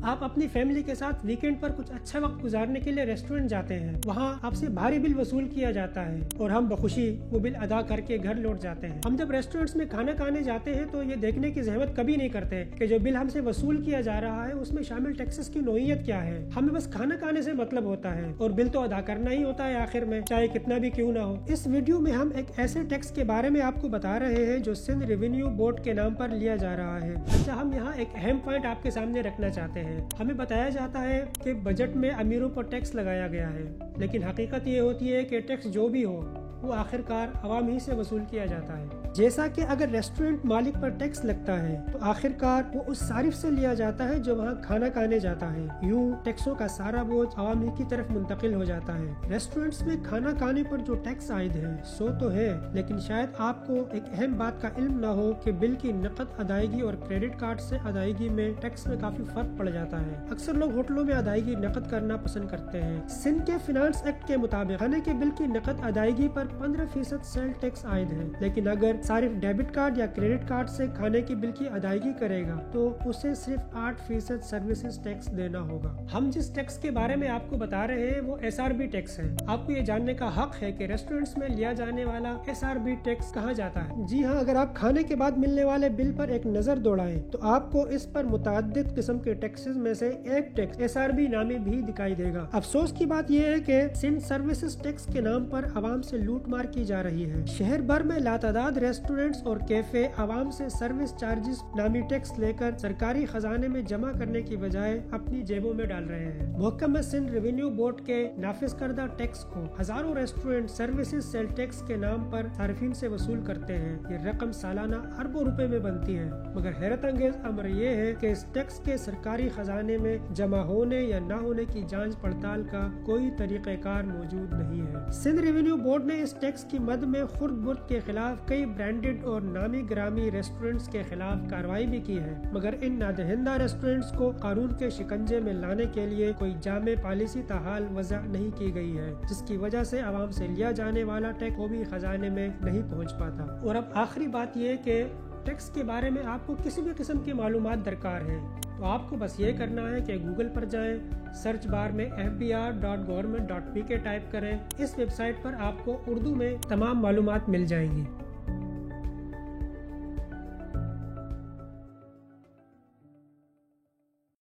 आप अपनी फैमिली के साथ वीकेंड पर कुछ अच्छा वक्त गुजारने के लिए रेस्टोरेंट जाते हैं, वहाँ आपसे भारी बिल वसूल किया जाता है और हम बखुशी वो बिल अदा करके घर लौट जाते हैं। हम जब रेस्टोरेंट्स में खाना खाने जाते हैं तो ये देखने की जहमत कभी नहीं करते कि जो बिल हमसे वसूल किया जा रहा है उसमें शामिल टैक्सेस की नोयत क्या है। हमें बस खाना खाने से मतलब होता है और बिल तो अदा करना ही होता है आखिर में, चाहे कितना भी क्यों ना हो। इस वीडियो में हम एक ऐसे टैक्स के बारे में आपको बता रहे हैं जो सिंध रेवेन्यू बोर्ड के नाम पर लिया जा रहा है। अच्छा, हम यहाँ एक अहम पॉइंट आपके सामने रखना चाहते हैं। हमें बताया जाता है कि बजट में अमीरों पर टैक्स लगाया गया है, लेकिन हकीकत ये होती है कि टैक्स जो भी हो वो आखिरकार आवाम ही से वसूल किया जाता है। जैसा कि अगर रेस्टोरेंट मालिक पर टैक्स लगता है तो आखिरकार वो उस सारिफ से लिया जाता है जो वहाँ खाना खाने जाता है। यूं टैक्सों का सारा बोझ आवाम ही की तरफ मुंतकिल हो जाता है। रेस्टोरेंट्स में खाना खाने पर जो टैक्स आयद है सो तो है, लेकिन शायद आपको एक अहम बात का इल्म न हो कि बिल की नकद अदायगी और क्रेडिट कार्ड से अदायगी में टैक्स में काफी फर्क पड़ जाता है। अक्सर लोग होटलों में अदायगी नकद करना पसंद करते हैं। सिंध के फाइनेंस एक्ट के मुताबिक खाने के बिल की नकद अदायगी पर 15% सेल टैक्स आयद है, लेकिन अगर सारिफ डेबिट कार्ड या क्रेडिट कार्ड से खाने की बिल की अदायगी करेगा तो उसे सिर्फ 8% सर्विसेज टैक्स देना होगा। हम जिस टैक्स के बारे में आपको बता रहे हैं वो SRB टैक्स है। आपको ये जानने का हक है कि रेस्टोरेंट्स में लिया जाने वाला SRB टैक्स कहाँ जाता है। जी हाँ, अगर आप खाने के बाद मिलने वाले बिल पर एक नजर दौड़ाएं तो आपको इस पर मुताद्दिद किस्म के टैक्सेस में से एक टैक्स SRB नामे भी दिखाई देगा। अफसोस की बात यह है कि सिंध सर्विसेज टैक्स के नाम पर आवाम से लूट मार की जा रही है। शहर भर में लातादाद रेस्टोरेंट्स और कैफे आवाम से सर्विस चार्जेस नामी टैक्स लेकर सरकारी खजाने में जमा करने की बजाय अपनी जेबों में डाल रहे हैं। महकमा सिंध रेवेन्यू बोर्ड के नाफिज करदा टैक्स को हजारों रेस्टोरेंट सर्विसेज सेल टैक्स के नाम पर सार्फिन से वसूल करते हैं। ये रकम सालाना अरबों रुपए में बनती है, मगर हैरत अंगेज अमर ये है कि इस टैक्स के सरकारी खजाने में जमा होने या न होने की जांच पड़ताल का कोई तरीक़ेकार मौजूद नहीं है। सिंध रेवेन्यू बोर्ड ने इस टैक्स की मद में खुर्द बुर्द के खिलाफ कई ब्रांडेड और नामी ग्रामी रेस्टोरेंट्स के खिलाफ कार्रवाई भी की है, मगर इन नादहिंदा रेस्टोरेंट्स को कानून के शिकंजे में लाने के लिए कोई जामे पॉलिसी ताहाल वज़ा नहीं की गई है, जिसकी वजह से आवाम से लिया जाने वाला टैक्स को भी खजाने में नहीं पहुंच पाता। और अब आखिरी बात यह कि टैक्स के बारे में आपको किसी भी किस्म की मालूमात दरकार है तो आपको बस ये करना है कि गूगल पर जाएं, सर्च बार में fbr.government.pk टाइप करें। इस वेबसाइट पर आपको उर्दू में तमाम मालूमात मिल जाएंगी।